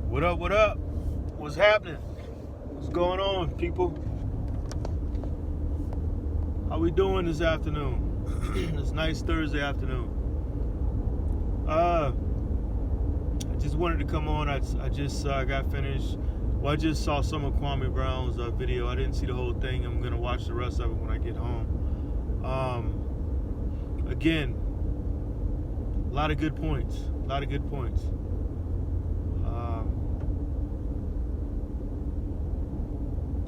What up, what up? What's happening? What's going on, people? How we doing this afternoon? This nice Thursday afternoon. I just wanted to come on. I just got finished. Well, I just saw some of Kwame Brown's video. I didn't see the whole thing. I'm going to watch the rest of it when I get home. Again, a lot of good points.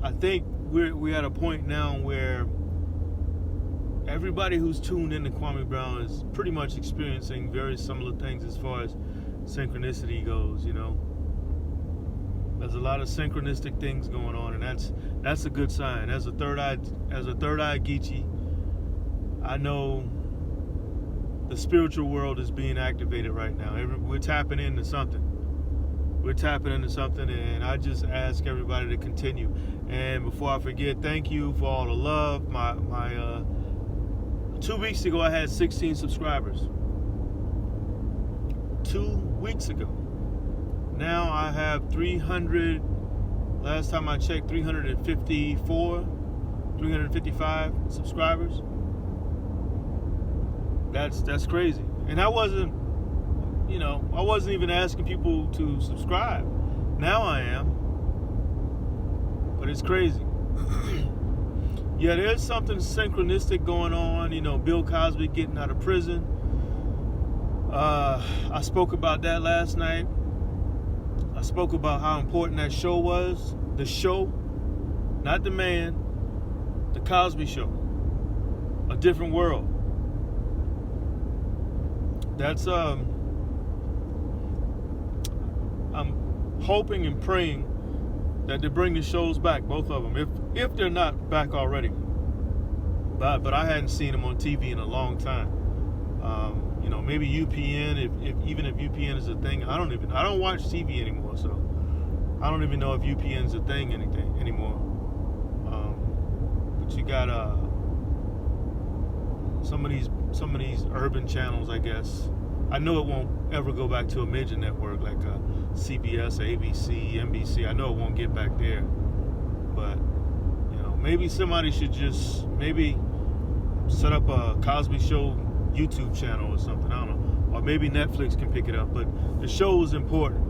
I think we're at a point now where everybody who's tuned into Kwame Brown is pretty much experiencing very similar things as far as synchronicity goes. You know, there's a lot of synchronistic things going on, and that's a good sign. As a third eye Geechee, I know the spiritual world is being activated right now. We're tapping into something. And I just ask everybody to continue. And before I forget, thank you for all the love. My 2 weeks ago, I had 16 subscribers. 2 weeks ago. Now I have 300. Last time I checked, 355 subscribers. That's crazy. And I wasn't even asking people to subscribe. Now I am. But it's crazy. Yeah, there's something synchronistic going on. You know, Bill Cosby getting out of prison. I spoke about that last night. I spoke about how important that show was. The show, not the man. The Cosby Show. A different world. That's I'm hoping and praying that they bring the shows back, both of them, if they're not back already. But I hadn't seen them on TV in a long time. Maybe UPN, even if UPN is a thing. I don't watch TV anymore, so I don't even know if UPN is a thing anymore. But you got some of these urban channels, I guess. I know it won't ever go back to a major network like CBS, ABC, NBC. I know it won't get back there. But, maybe somebody should just set up a Cosby Show YouTube channel or something. I don't know. Or maybe Netflix can pick it up. But the show is important.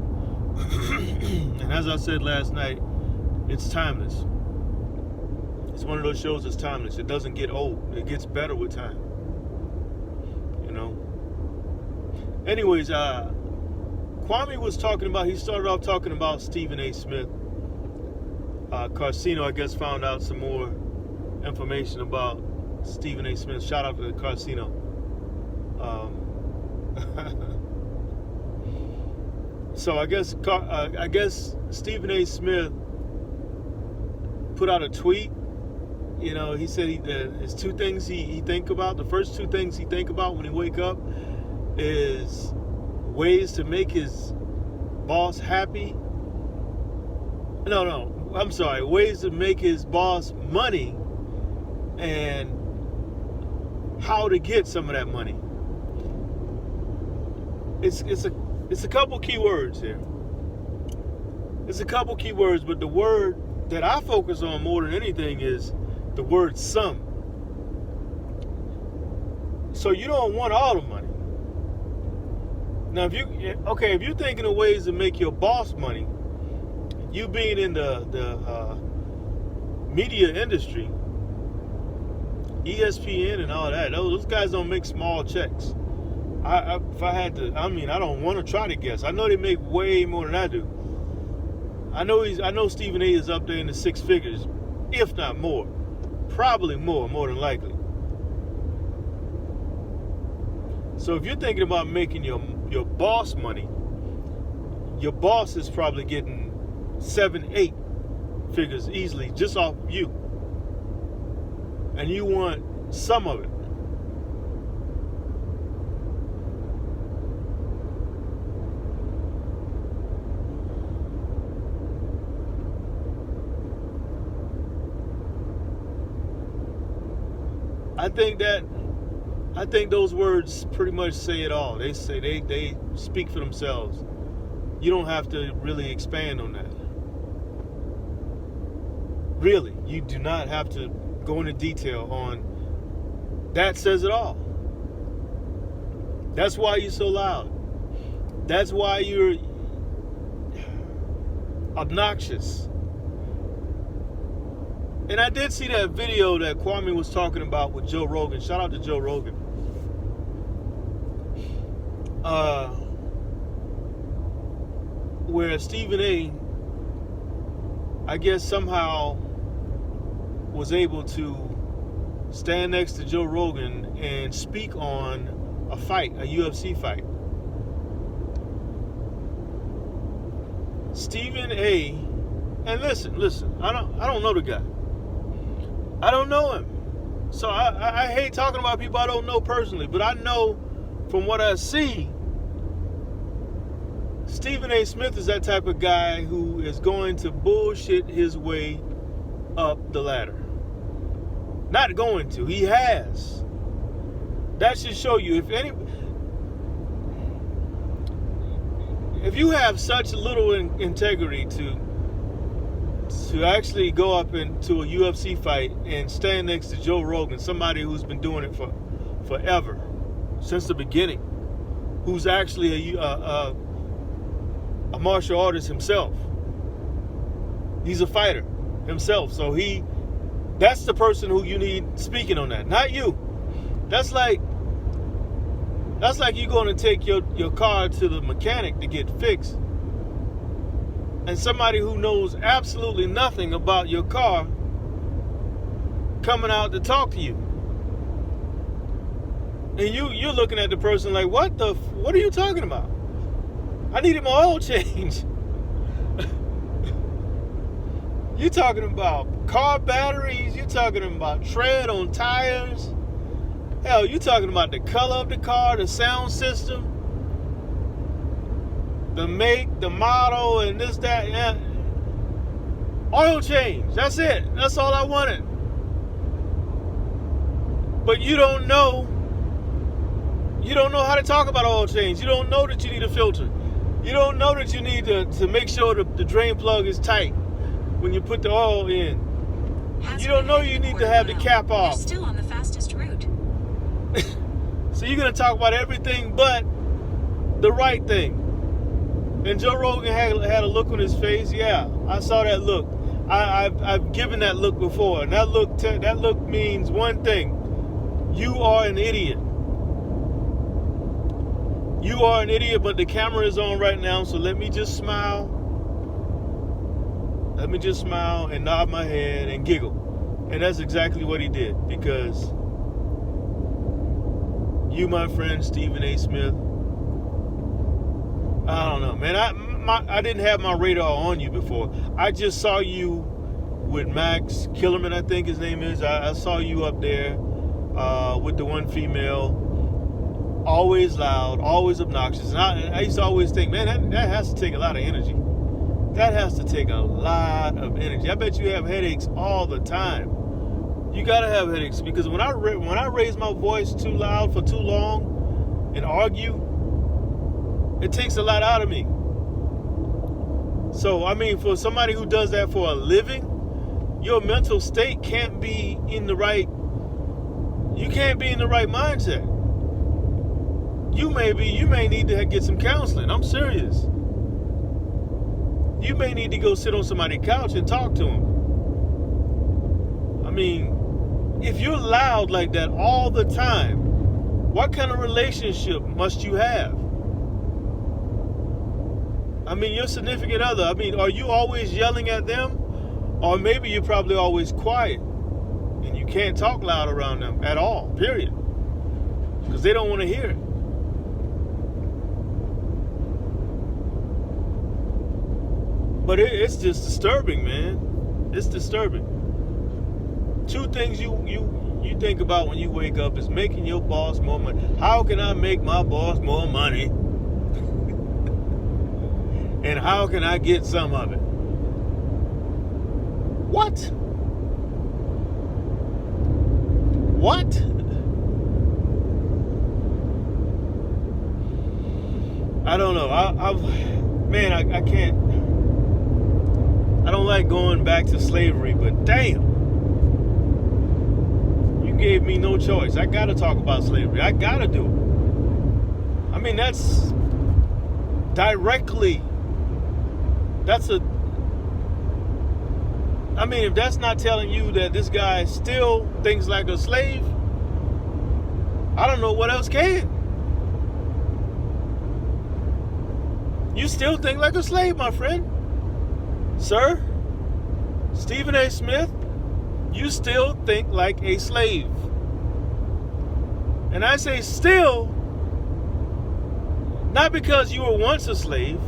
And as I said last night, it's timeless. It's one of those shows that's timeless. It doesn't get old. It gets better with time. Anyways, Kwame was he started off talking about Stephen A. Smith. Carcino, I guess, found out some more information about Stephen A. Smith. Shout out to Carcino. So I guess Stephen A. Smith put out a tweet. He said there's two things he think about. The first two things he think about when he wake up is ways to make his boss happy. Ways to make his boss money and how to get some of that money. It's a couple key words here. It's a couple key words, but the word that I focus on more than anything is the word some. So you don't want all the money. Now, if you're thinking of ways to make your boss money, you being in the media industry, ESPN and all that, those guys don't make small checks. If I had to, I don't want to try to guess. I know they make way more than I do. I know Stephen A. is up there in the six figures, if not more. Probably more than likely. So if you're thinking about making your boss money, your boss is probably getting 7-8 figures easily just off of you. And you want some of it. I think those words pretty much say it all. They speak for themselves. You don't have to really expand on that. Really, you do not have to go into detail on that. Says it all. That's why you're so loud. That's why you're obnoxious. And I did see that video that Kwame was talking about with Joe Rogan. Shout out to Joe Rogan. Where Stephen A, I guess somehow was able to stand next to Joe Rogan and speak on a fight, a UFC fight. Stephen A, and listen, I don't know the guy. I don't know him. So I hate talking about people I don't know personally, but I know from what I see, Stephen A. Smith is that type of guy who is going to bullshit his way up the ladder. Not going to. He has. That should show you. If you have such little integrity to actually go up into a UFC fight and stand next to Joe Rogan, somebody who's been doing it for forever, since the beginning, who's actually a martial artist himself. He's a fighter himself, so that's the person who you need speaking on that, not you. That's like you going to take your car to the mechanic to get fixed, and somebody who knows absolutely nothing about your car coming out to talk to you. And you're looking at the person like, what are you talking about? I needed my oil change. You're talking about car batteries. You're talking about tread on tires. Hell, you're talking about the color of the car, the sound system, the make, the model, and this, that, yeah. Oil change. That's it. That's all I wanted. But you don't know how to talk about oil change. You don't know that you need a filter. You don't know that you need to make sure the drain plug is tight when you put the oil in. You don't know you need to have the cap off. You're still on the fastest route. So you're going to talk about everything but the right thing. And Joe Rogan had a look on his face. Yeah, I saw that look. I've given that look before. And that look means one thing. You are an idiot. You are an idiot, but the camera is on right now, so let me just smile. Let me just smile and nod my head and giggle. And that's exactly what he did, because you, my friend, Stephen A. Smith, I don't know, man. I didn't have my radar on you before. I just saw you with Max Killerman, I think his name is. I saw you up there with the one female. Always loud, always obnoxious. And I used to always think, man, that has to take a lot of energy. That has to take a lot of energy. I bet you have headaches all the time. You gotta have headaches, because when I raise my voice too loud for too long and argue, it takes a lot out of me. So, I mean, for somebody who does that for a living, your mental state can't be in the right. You can't be in the right mindset. You may need to get some counseling. I'm serious. You may need to go sit on somebody's couch and talk to them. I mean, if you're loud like that all the time, what kind of relationship must you have? I mean, your significant other, I mean, are you always yelling at them? Or maybe you're probably always quiet and you can't talk loud around them at all, period. Because they don't want to hear it. But it's just disturbing, man. It's disturbing. Two things you think about when you wake up is making your boss more money. How can I make my boss more money? And how can I get some of it? What? What? I don't know. man, I can't. I don't like going back to slavery, but damn, you gave me no choice. I gotta talk about slavery. I gotta do it. I mean, that's directly. I mean, if that's not telling you that this guy still thinks like a slave, I don't know what else can. You still think like a slave, my friend. Sir, Stephen A. Smith, you still think like a slave. And I say still, not because you were once a slave,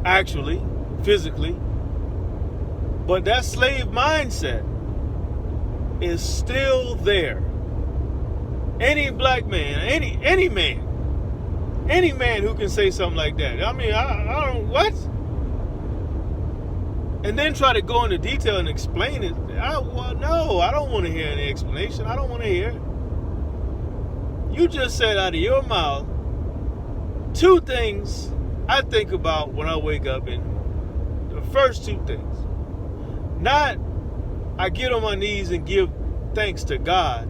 actually, physically, but that slave mindset is still there. Any black man, any man who can say something like that. I mean, I don't, what? And then try to go into detail and explain it. No, I don't want to hear any explanation. I don't want to hear it. You just said out of your mouth two things I think about when I wake up, and the first two things. Not, I get on my knees and give thanks to God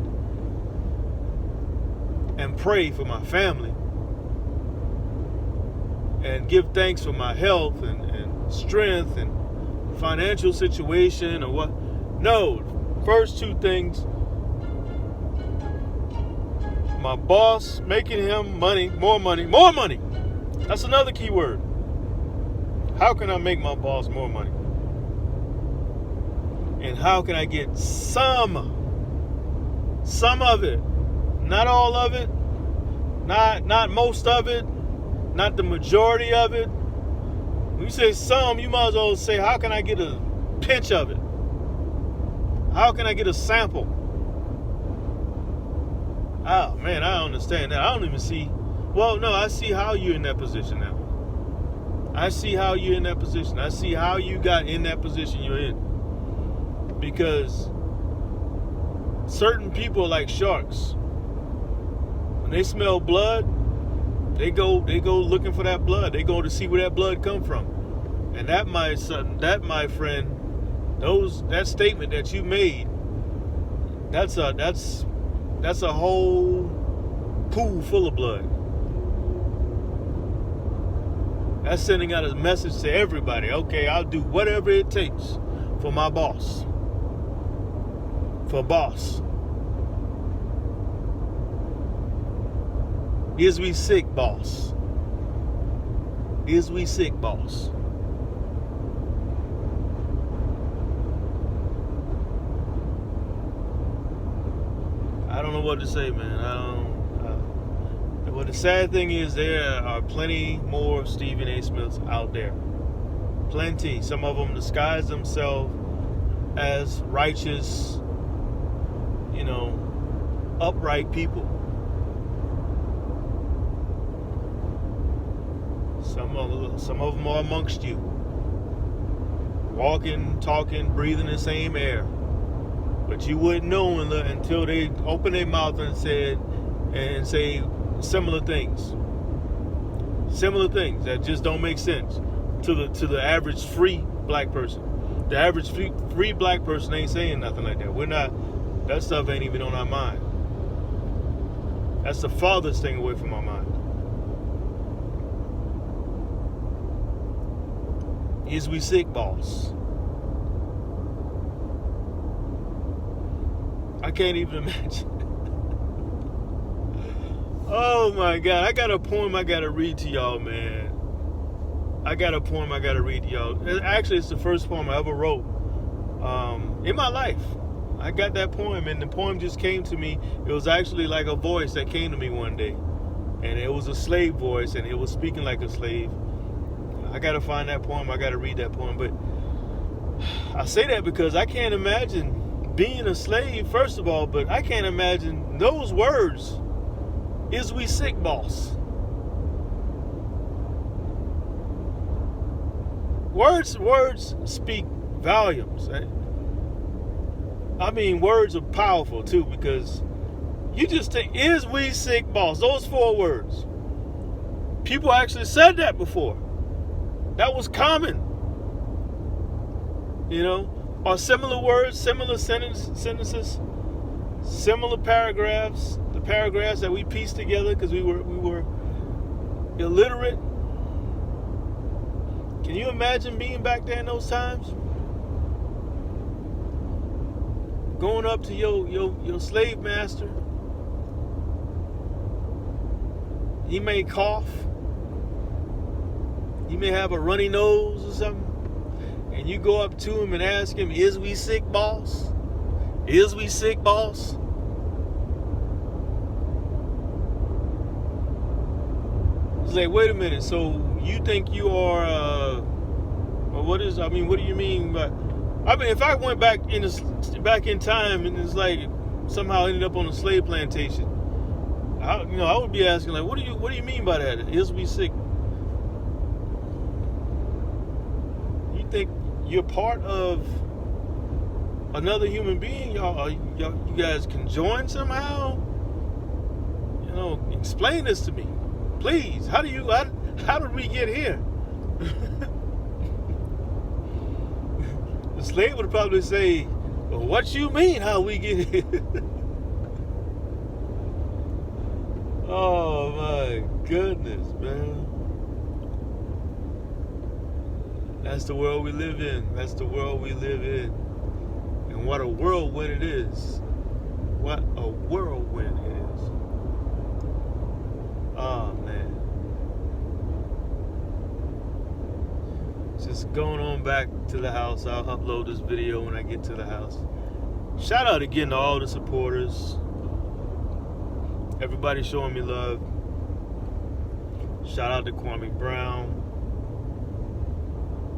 and pray for my family and give thanks for my health and strength and financial situation or what. No, first two things, my boss, making him money, more money. That's another key word. How can I make my boss more money? And how can I get some of it, not all of it, not most of it, not the majority of it. When you say some, you might as well say, how can I get a pinch of it? How can I get a sample? Oh man, I don't understand that. I don't even see. Well, no, I see how you're in that position now. I see how you're in that position. I see how you got in that position you're in. Because certain people are like sharks. When they smell blood, they go looking for that blood. They go to see where that blood come from. And that, my friend, that statement that you made, that's a whole pool full of blood. That's sending out a message to everybody. Okay, I'll do whatever it takes for my boss. For boss. Is we sick, boss? Is we sick, boss? I don't know what to say, man. But the sad thing is there are plenty more Stephen A. Smiths out there. Plenty. Some of them disguise themselves as righteous, upright people. Some of them are amongst you. Walking, talking, breathing the same air. But you wouldn't know until they open their mouth and say similar things. Similar things that just don't make sense to the average free black person. The average free black person ain't saying nothing like that. That stuff ain't even on our mind. That's the farthest thing away from our mind. Is we sick, boss? I can't even imagine. Oh my God, I got a poem I gotta read to y'all, man. Actually, it's the first poem I ever wrote in my life. I got that poem, and the poem just came to me. It was actually like a voice that came to me one day. And it was a slave voice, and it was speaking like a slave. I gotta find that poem. I gotta read that poem. But I say that because I can't imagine being a slave, first of all, but I can't imagine those words. Is we sick, boss? Words speak volumes. I mean, words are powerful too, because you just take, is we sick, boss? Those 4 words. People actually said that before. That was common. You know, or similar words, similar sentences, similar paragraphs, the paragraphs that we pieced together because we were illiterate. Can you imagine being back there in those times? Going up to your slave master. He may cough. He may have a runny nose or something. And you go up to him and ask him, "Is we sick, boss? Is we sick, boss?" He's like, "Wait a minute, so you think you are, or what do you mean by, if I went back in time and it's like somehow ended up on a slave plantation, I would be asking like, what do you mean by that? Is we sick? You think you're part of another human being? You guys conjoined somehow? Explain this to me, please. How did we get here?" The slave would probably say, "Well, what you mean, how we get here?" Oh my goodness, man. That's the world we live in. That's the world we live in. And what a whirlwind it is. What a whirlwind it is. Oh, man. Just going on back to the house. I'll upload this video when I get to the house. Shout out again to all the supporters. Everybody showing me love. Shout out to Kwame Brown.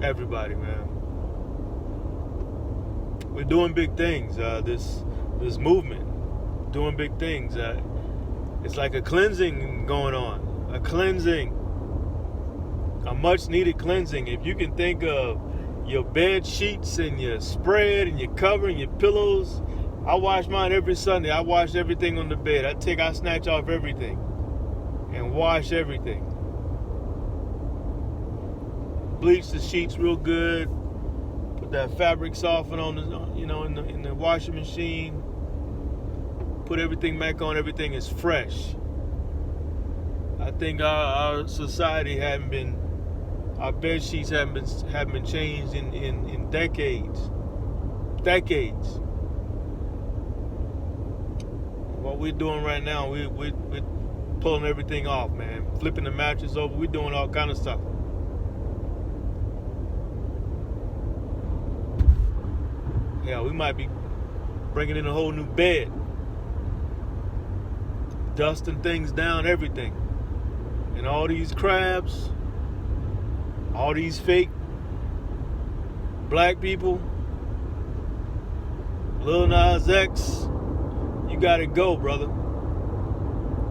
Everybody, man. We're doing big things. This movement, doing big things. It's like a cleansing going on. A cleansing. A much needed cleansing. If you can think of your bed sheets and your spread and your cover and your pillows. I wash mine every Sunday. I wash everything on the bed. I snatch off everything and wash everything. Bleach the sheets real good. Put that fabric softener on in the washing machine. Put everything back on. Everything is fresh. I think our society our bed sheets haven't been changed in decades. Decades. What we're doing right now, we're pulling everything off, man. Flipping the mattress over. We're doing all kind of stuff. Yeah, we might be bringing in a whole new bed. Dusting things down, everything. And all these crabs, all these fake black people, Lil Nas X, you gotta go, brother.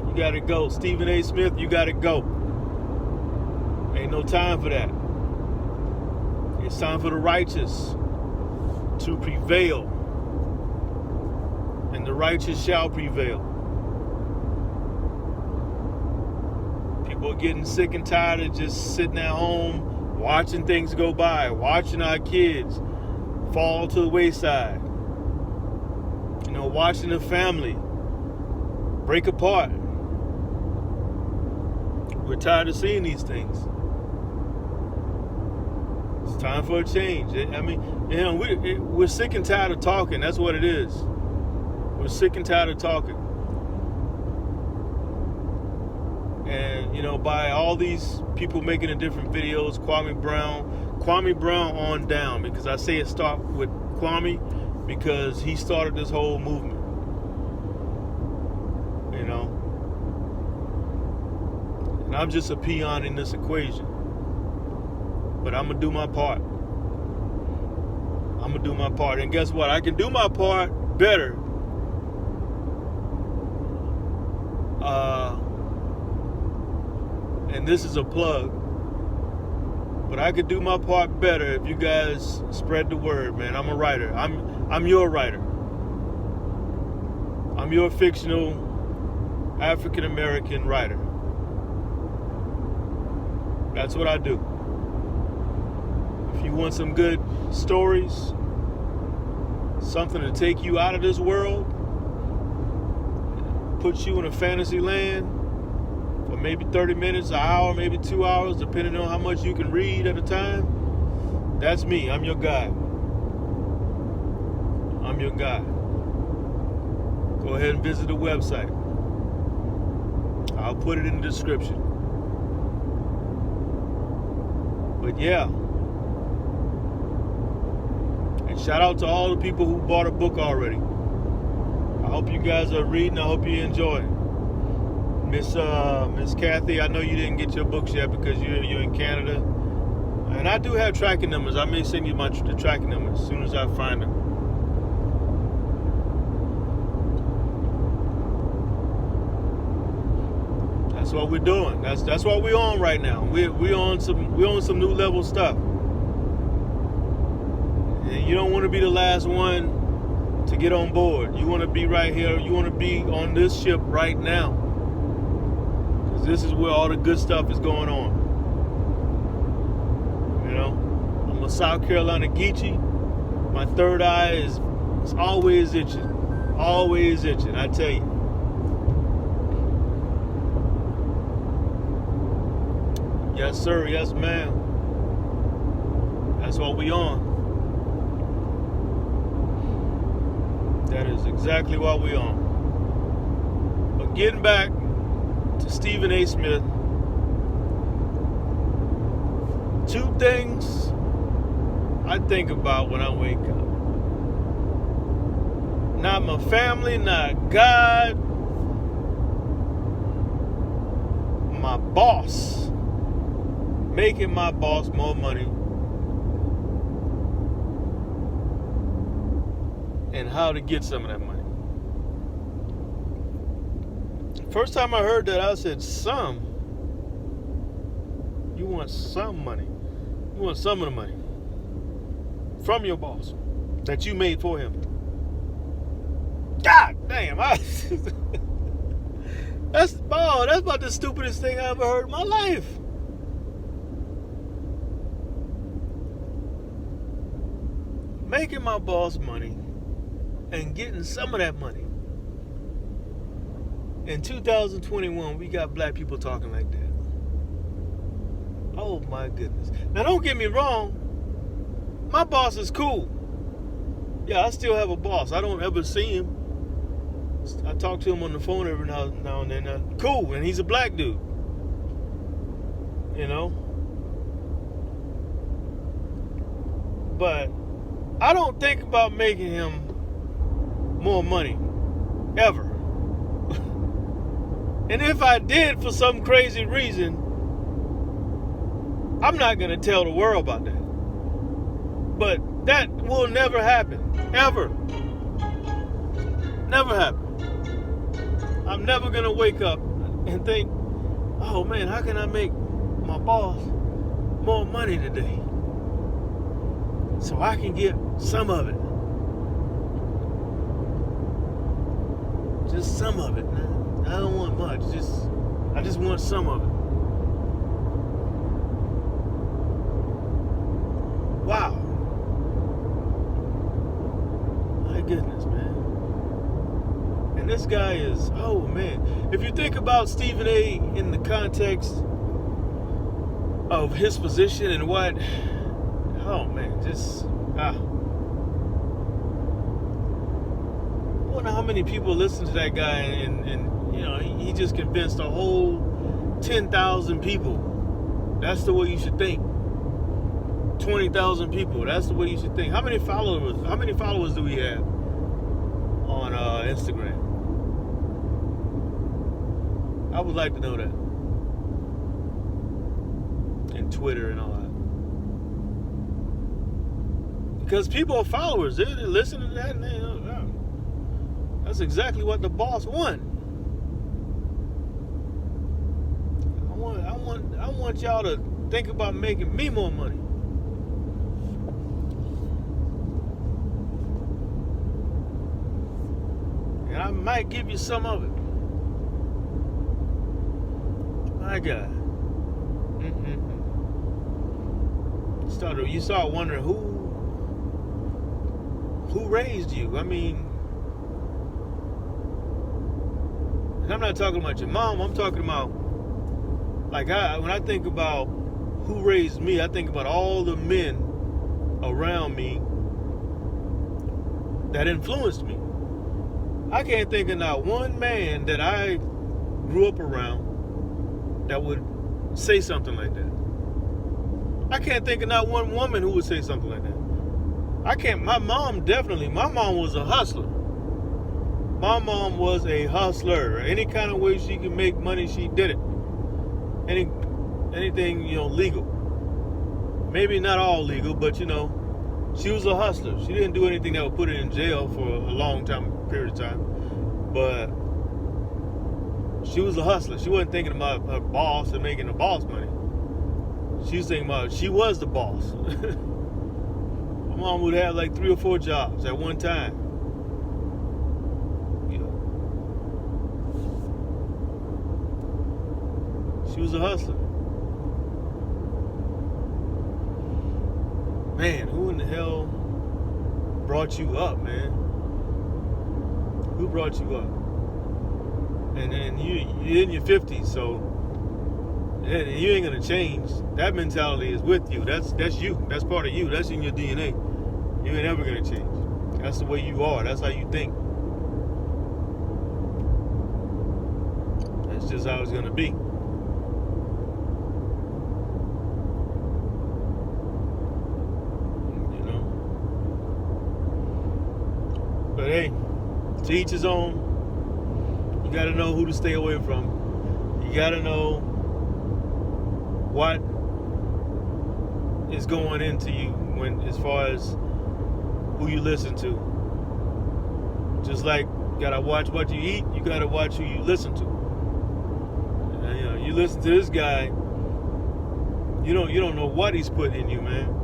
You gotta go. Stephen A. Smith, you gotta go. Ain't no time for that. It's time for the righteous to prevail. And the righteous shall prevail. People are getting sick and tired of just sitting at home, watching things go by, watching our kids fall to the wayside. Watching the family break apart. We're tired of seeing these things. It's time for a change. We're sick and tired of talking. That's what it is. We're sick and tired of talking. And, by all these people making the different videos, Kwame Brown on down, because I say it start with Kwame because he started this whole movement. And I'm just a peon in this equation. But I'm going to do my part. I'm going to do my part. And guess what? I can do my part better. And this is a plug. But I could do my part better if you guys spread the word, man. I'm a writer. I'm your writer. I'm your fictional African American writer. That's what I do. If you want some good stories, something to take you out of this world, put you in a fantasy land for maybe 30 minutes, an hour, maybe 2 hours, depending on how much you can read at a time, that's me. I'm your guy. I'm your guy. Go ahead and visit the website. I'll put it in the description. But yeah. And shout out to all the people who bought a book already. I hope you guys are reading. I hope you enjoy it. Miss Kathy, I know you didn't get your books yet because you're in Canada. And I do have tracking numbers. I may send you the tracking numbers as soon as I find them. That's what we're doing. That's what we're on right now. We're on some new level stuff. And you don't want to be the last one to get on board. You want to be right here. You want to be on this ship right now. Because this is where all the good stuff is going on. You know, I'm a South Carolina Geechee. My third eye is always itching. Always itching, I tell you. Yes, sir. Yes, ma'am. That's what we on. That is exactly what we on. But getting back to Stephen A. Smith, 2 things I think about when I wake up. Not my family, not God, my boss. Making my boss more money. And how to get some of that money. First time I heard that, I said, some? You want some money? You want some of the money from your boss that you made for him? God damn! That's about the stupidest thing I ever heard in my life. Making my boss money and getting some of that money. In 2021, we got black people talking like that. Oh my goodness. Now don't get me wrong, my boss is cool. Yeah, I still have a boss. I don't ever see him. I talk to him on the phone every now and then. Cool, and he's a black dude. You know? But I don't think about making him more money, ever. And if I did for some crazy reason, I'm not going to tell the world about that. But that will never happen, ever. Never happen. I'm never going to wake up and think, oh man, how can I make my boss more money today? So I can get some of it. Just some of it, man. I don't want much. I just want some of it. Wow. My goodness, man. And this guy is, oh man. If you think about Stephen A. in the context of his position and what, oh man, I wonder how many people listen to that guy and you know, he just convinced a whole 10,000 people. That's the way you should think. 20,000 people. That's the way you should think. How many followers do we have on Instagram? I would like to know that. And Twitter and all that. Because people are followers. They listen to that and that's exactly what the boss wants. I want y'all to think about making me more money. And I might give you some of it. My God. you start wondering who raised you. I mean, and I'm not talking about your mom. I'm talking about, like, when I think about who raised me, I think about all the men around me that influenced me. I can't think of not one man that I grew up around that would say something like that. I can't think of not one woman who would say something like that. My mom was a hustler. My mom was a hustler. Any kind of way she could make money, she did it. Anything, legal. Maybe not all legal, but, she was a hustler. She didn't do anything that would put her in jail for a long period of time. But she was a hustler. She wasn't thinking about her boss and making the boss money. She was thinking about she was the boss. My mom would have like 3 or 4 jobs at one time. She was a hustler. Man, who in the hell brought you up, man? Who brought you up? And you're in your 50s, so you ain't gonna change. That mentality is with you. That's you. That's part of you. That's in your DNA. You ain't ever gonna change. That's the way you are. That's how you think. That's just how it's gonna be. But hey, to each his own. You gotta know who to stay away from. You gotta know what is going into you as far as who you listen to. Just like you gotta watch what you eat, you gotta watch who you listen to. And, you listen to this guy, you don't know what he's putting in you, man.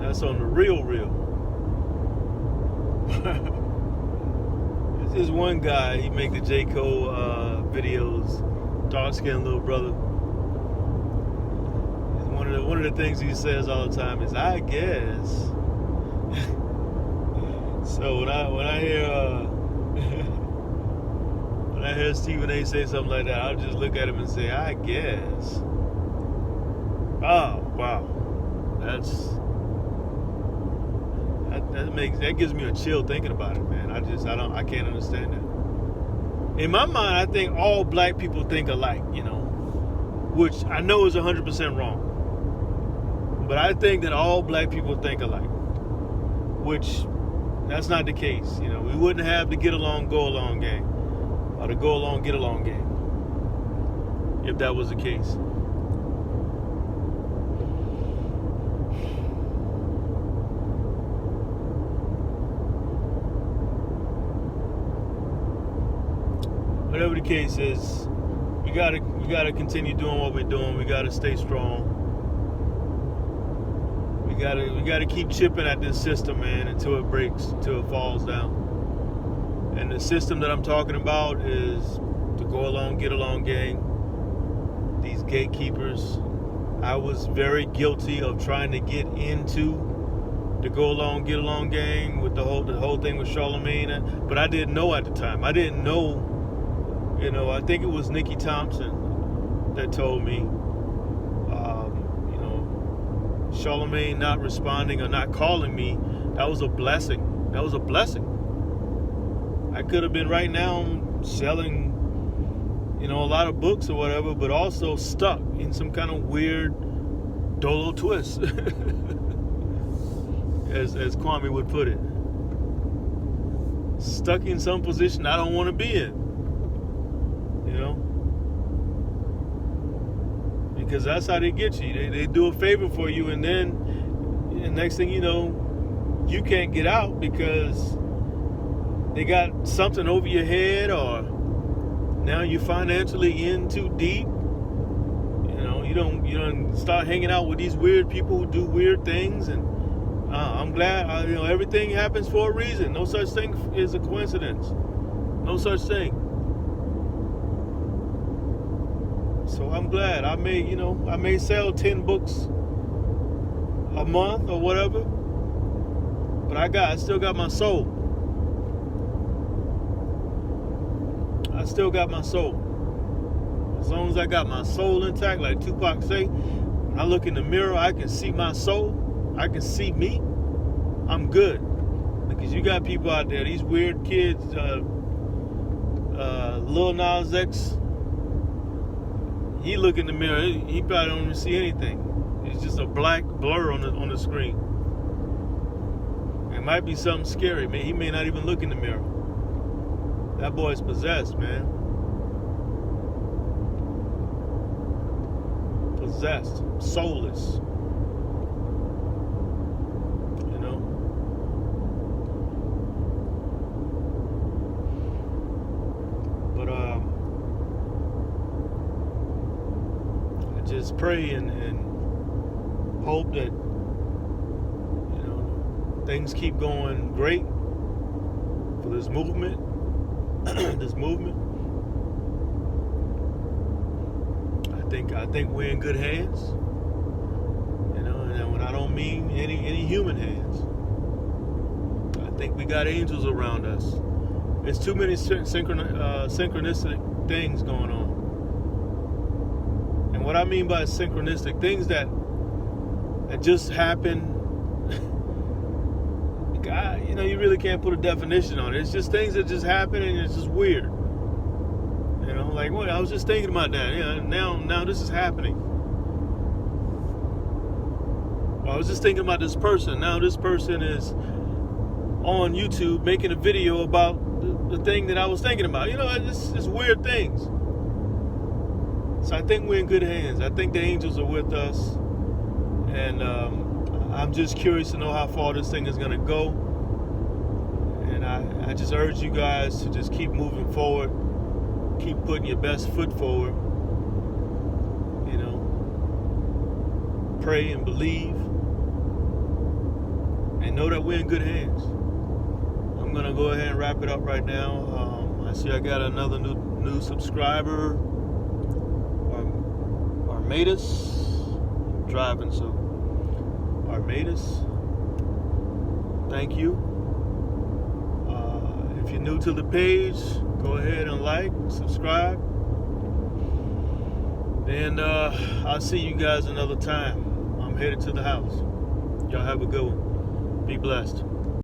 That's on the real. This is one guy, he make the J. Cole videos, dark-skinned little brother. One of the things he says all the time is, I guess. So when I hear Stephen A say something like that, I'll just look at him and say, I guess. Oh, wow. That gives me a chill thinking about it, man. I can't understand that. In my mind, I think all black people think alike, which I know is 100% wrong. But I think that all black people think alike, which that's not the case. We wouldn't have the get along, go along game, or the go along, get along game, if that was the case. Whatever the case is, we gotta continue doing what we're doing. We gotta stay strong. We gotta keep chipping at this system, man, until it breaks, until it falls down. And the system that I'm talking about is the go along, get along gang. These gatekeepers. I was very guilty of trying to get into the go along, get along gang with the whole thing with Charlemagne, but I didn't know at the time. I didn't know. I think it was Nikki Thompson that told me, Charlemagne not responding or not calling me, that was a blessing. That was a blessing. I could have been right now selling, a lot of books or whatever, but also stuck in some kind of weird dolo twist, as Kwame would put it. Stuck in some position I don't want to be in. Because that's how they get you. They do a favor for you, and then next thing you know, you can't get out because they got something over your head, or now you're financially in too deep. You don't start hanging out with these weird people who do weird things, and I'm glad everything happens for a reason. No such thing is a coincidence. No such thing. So I'm glad I may sell 10 books a month or whatever, but I still got my soul. I still got my soul. As long as I got my soul intact, like Tupac say, when I look in the mirror, I can see my soul. I can see me. I'm good. Because you got people out there, these weird kids, Lil Nas X, he look in the mirror, he probably don't even see anything. It's just a black blur on the screen. It might be something scary, man. He may not even look in the mirror. That boy's possessed, man. Possessed, soulless. You know? But I just pray and hope that things keep going great for this movement. This movement. I think we're in good hands. And when I don't mean any human hands. I think we got angels around us. There's too many synchronistic things going on. And what I mean by synchronistic, things that just happen. God, you really can't put a definition on it. It's just things that just happen, and it's just weird. Like, well, I was just thinking about that. Yeah, now this is happening. I was just thinking about this person. Now this person is on YouTube making a video about the thing that I was thinking about. It's weird things. So I think we're in good hands. I think the angels are with us. And I'm just curious to know how far this thing is going to go. And I just urge you guys to just keep moving forward. Keep putting your best foot forward. Pray and believe. And know that we're in good hands. I'm going to go ahead and wrap it up right now. I see I got another new subscriber. Armatus. I'm driving, so Armatus. Thank you. If you're new to the page, go ahead and like, subscribe. And I'll see you guys another time. I'm headed to the house. Y'all have a good one. Be blessed.